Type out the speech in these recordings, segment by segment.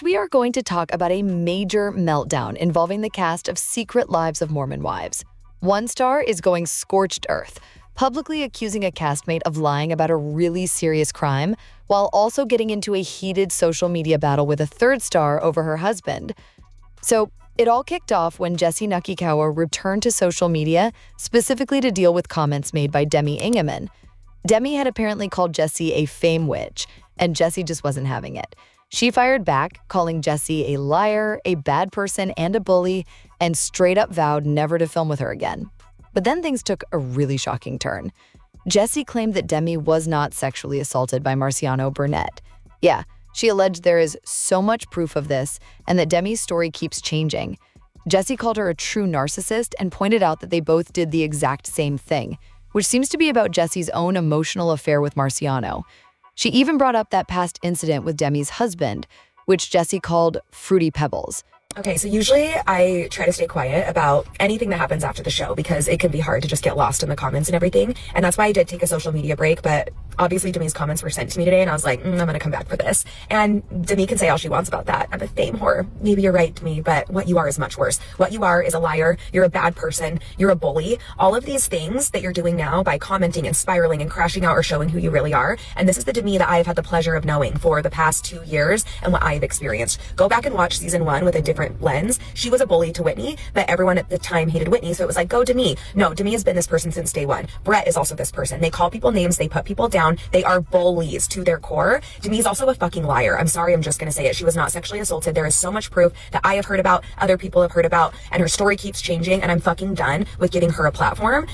We are going to talk about a major meltdown involving the cast of Secret Lives of Mormon Wives. One star is going scorched earth, publicly accusing a castmate of lying about a really serious crime, while also getting into a heated social media battle with a third star over her husband. So, it all kicked off when Jessi Ngatikaura returned to social media, specifically to deal with comments made by Demi. Demi had apparently called Jessi a fame witch, and Jessi just wasn't having it. She fired back, calling Jessi a liar, a bad person, and a bully, and straight up vowed never to film with her again. But then things took a really shocking turn. Jessi claimed that Demi was not sexually assaulted by Marciano Burnett. Yeah, she alleged there is so much proof of this, and that Demi's story keeps changing. Jessi called her a true narcissist and pointed out that they both did the exact same thing, which seems to be about Jessi's own emotional affair with Marciano. She even brought up that past incident with Demi's husband, which Jessi called Fruity Pebbles. Okay, so usually I try to stay quiet about anything that happens after the show because it can be hard to just get lost in the comments and everything. And that's why I did take a social media break, but obviously Demi's comments were sent to me today and I was like, I'm gonna come back for this. And Demi can say all she wants about that. I'm a fame whore. Maybe you're right, Demi, but what you are is much worse. What you are is a liar. You're a bad person. You're a bully. All of these things that you're doing now by commenting and spiraling and crashing out or showing who you really are. And this is the Demi that I have had the pleasure of knowing for the past 2 years and what I've experienced. Go back and watch season 1 with a different lens. She was a bully to Whitney, but everyone at the time hated Whitney, so it was like, go Demi. No, Demi has been this person since day one. Brett is also this person. They call people names, they put people down, they are bullies to their core. Demi is also a fucking liar. I'm sorry, I'm just gonna say it. She was not sexually assaulted. There is so much proof that I have heard about, other people have heard about, and her story keeps changing, and I'm fucking done with giving her a platform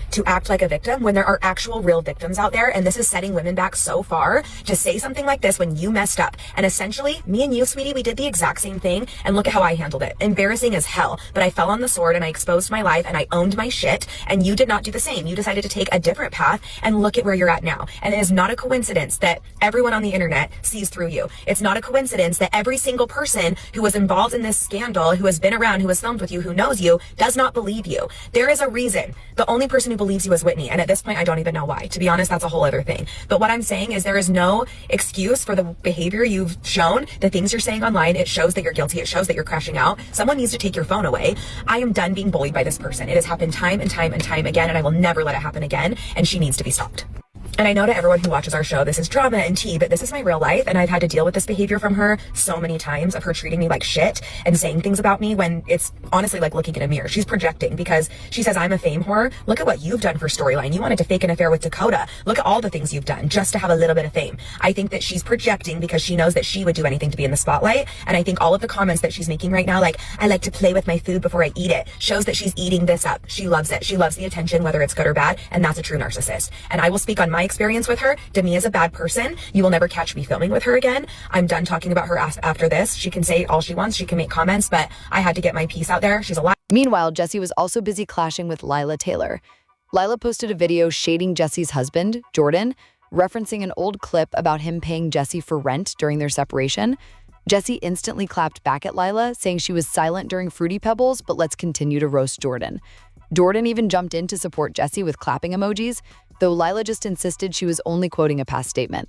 to act like a victim when there are actual real victims out there. And this is setting women back so far to say something like this when you messed up. And essentially, me and you, sweetie, we did the exact same thing. And look at how I handled it. Embarrassing as hell. But I fell on the sword and I exposed my life and I owned my shit. And you did not do the same. You decided to take a different path and look at where you're at now. And it is not a coincidence that everyone on the internet sees through you. It's not a coincidence that every single person who was involved in this scandal, who has been around, who has filmed with you, who knows you, does not believe you. There is a reason. The only person who believes you is Whitney. And at this point, I don't even know why. To be honest, that's a whole other thing. But what I'm saying is there is no excuse for the behavior you've shown, the things you're saying online. It shows that you're guilty. It shows that you're crashing out. Someone needs to take your phone away. I am done being bullied by this person. It has happened time and time and time again, and I will never let it happen again. And she needs to be stopped. And I know to everyone who watches our show, this is drama and tea, but this is my real life. And I've had to deal with this behavior from her so many times, of her treating me like shit and saying things about me when it's honestly like looking in a mirror. She's projecting because she says I'm a fame whore. Look at what you've done for storyline. You wanted to fake an affair with Dakota. Look at all the things you've done just to have a little bit of fame. I think that she's projecting because she knows that she would do anything to be in the spotlight. And I think all of the comments that she's making right now, like, I like to play with my food before I eat it, shows that she's eating this up. She loves it. She loves the attention, whether it's good or bad. And that's a true narcissist. And I will speak on my experience with her. Demi is a bad person. You will never catch me filming with her again. I'm done talking about her after this. She can say all she wants. She can make comments, but I had to get my piece out there. She's a liar. Meanwhile, Jessi was also busy clashing with Lila Taylor. Lila posted a video shading Jessi's husband, Jordan, referencing an old clip about him paying Jessi for rent during their separation. Jessi instantly clapped back at Lila, saying she was silent during Fruity Pebbles, but let's continue to roast Jordan. Jordan even jumped in to support Jessi with clapping emojis, though Lila just insisted she was only quoting a past statement.